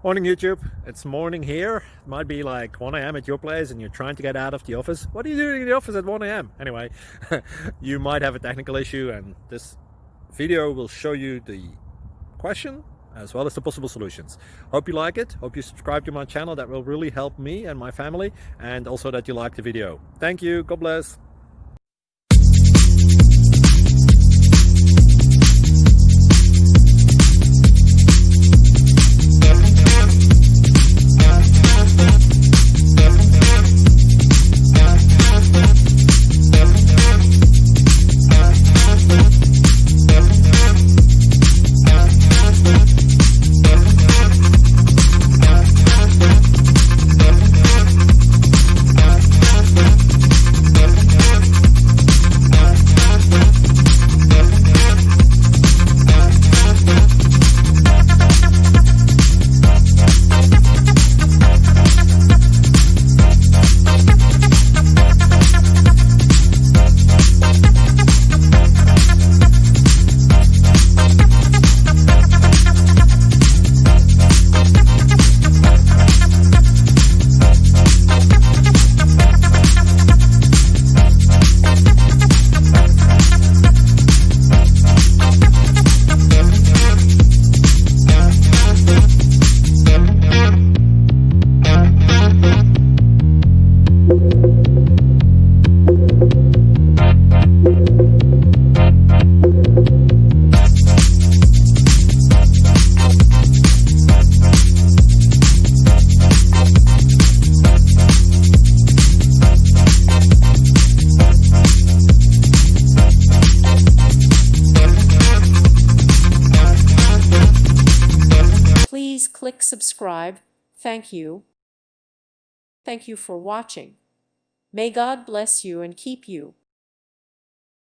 Morning YouTube, it's morning here. It might be like 1 a.m. at your place and you're trying to get out of the office. What are you doing in the office at 1 a.m.? Anyway, you might have a technical issue and this video will show you the question as well as the possible solutions. Hope you like it, hope you subscribe to my channel. That will really help me and my family, and also that you like the video. Thank you, God bless. Please click subscribe. Thank you. Thank you for watching. May God bless you and keep you.